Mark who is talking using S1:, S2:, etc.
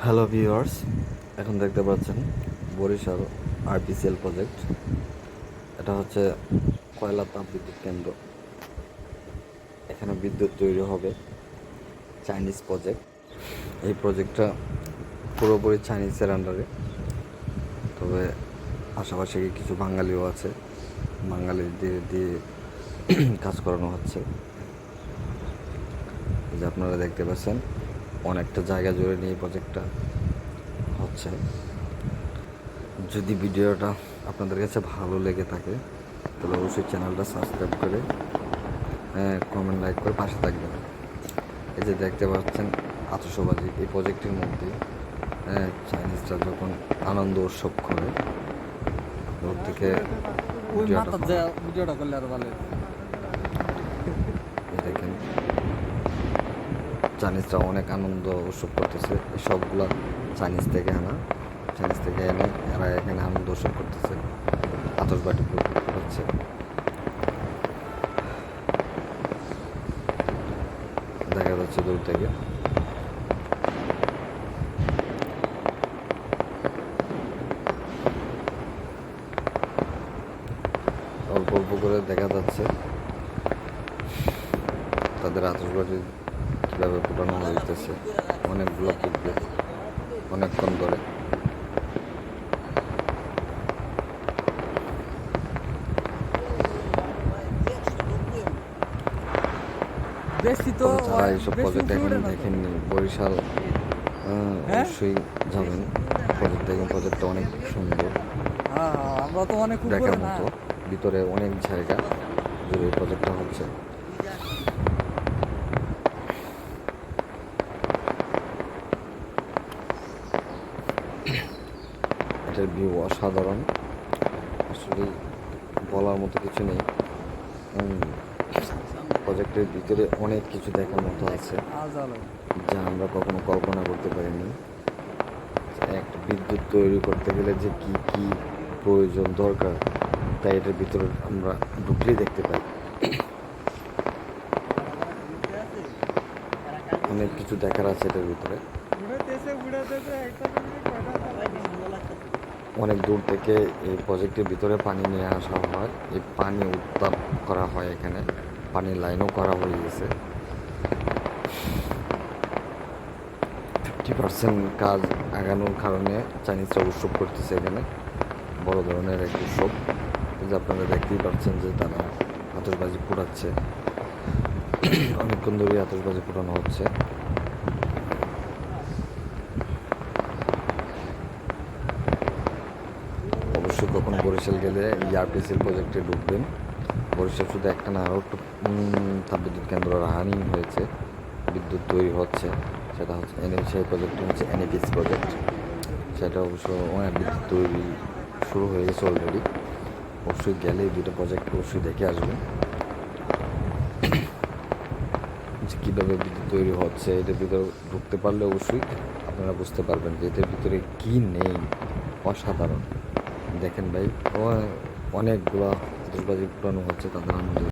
S1: Hello viewers, এখন দেখতে পাচ্ছেন বরিশাল আরপিসিএল প্রজেক্ট। এটা হচ্ছে কয়লা তাপবিদ্যুৎ কেন্দ্র। এখানে বিদ্যুৎ তৈরি হবে। Chinese project. এই প্রজেক্টটা পুরোপুরি চাইনিজের আন্ডারে, তবে আশেপাশে কিছু বাঙালিও আছে। বাঙালিদের দিয়ে কাজ করানো হচ্ছে। এই যে আপনারা দেখতে পাচ্ছেন, অনেকটা জায়গা জুড়ে নিয়ে প্রজেক্টটা হচ্ছে। যদি ভিডিওটা আপনাদের কাছে ভালো লেগে থাকে তাহলে অবশ্যই চ্যানেলটা সাবস্ক্রাইব করে কমেন্ট লাইক করে পাশে থাকবেন। এই যে দেখতে পাচ্ছেন আতশবাজি, এই প্রজেক্টের মধ্যে চাইনিজরা যখন আনন্দ উৎসব করে ওর থেকে দেখেন চাইনিজরা অনেক আনন্দ উৎসব করতেছে। এই সবগুলো চাইনিজ থেকে এনে এরা এখানে আনন্দ উৎসব করতেছে, আতশবাজি হচ্ছে। দেখা যাচ্ছে দূর থেকে। অল্প অল্প করে দেখা যাচ্ছে তাদের আতশবাজি কীভাবে ফুটানো হইতেছে। অনেকগুলো ফুটবে অনেকক্ষণ ধরে। যারা এইসব প্রজেক্ট এখন দেখেননি, বরিশাল অবশ্যই যাবেন। প্রজেক্টটা অনেক সুন্দর, দেখার মতো। ভিতরে অনেক জায়গা জুড়ে এই প্রজেক্টটা হচ্ছে। এটার ভিউ অসাধারণ, আসলে বলার মতো কিছু নেই। প্রজেক্টের ভিতরে অনেক কিছু দেখার মতো আছে যা আমরা কখনো কল্পনা করতে পারিনি। একটা বিদ্যুৎ তৈরি করতে গেলে যে কি কি প্রয়োজন দরকার, তাই এটার ভিতরে আমরা ঢুকলেই দেখতে পাই। অনেক কিছু দেখার আছে এটার ভিতরে। অনেক দূর থেকে এই প্রজেক্টের ভিতরে পানি নিয়ে আসা হয়। এই পানি উত্তাপ করা হয়, এখানে পানির লাইনও করা হয়ে গেছে। 50% কাজ আগানোর কারণে চাইনিজরা উৎসব করতেছে। এখানে বড় ধরনের এক উৎসব। যে আপনারা দেখতেই পাচ্ছেন যে তারা আতশবাজি পোড়াচ্ছে। অনেকক্ষণ ধরে আতশবাজি পোড়ানো হচ্ছে। অবশ্যই কখনো বরিশাল গেলে আরপিসিএল প্রজেক্টে ঢুকবেন। বরিশাল শুধু একটা না, আরও একটু তাপবিদ্যুৎ কেন্দ্র রানিং হয়েছে, বিদ্যুৎ তৈরি হচ্ছে। সেটা হচ্ছে সেই প্রজেক্টটা হচ্ছে এনএপিএস প্রজেক্ট। সেটা অবশ্য অনেক বিদ্যুৎ তৈরি শুরু হয়ে গেছে অলরেডি। অবশ্যই গেলে এই দুটো প্রজেক্ট অবশ্যই দেখে আসবেন যে কীভাবে বিদ্যুৎ তৈরি হচ্ছে। এটার ভিতরে ঢুকতে পারলে অবশ্যই আপনারা বুঝতে পারবেন যে এটার ভিতরে কী নেই। অসাধারণ। দেখেন ভাই, অনেকগুলো আতশবাজি পুরানো হচ্ছে তাদের আনন্দ।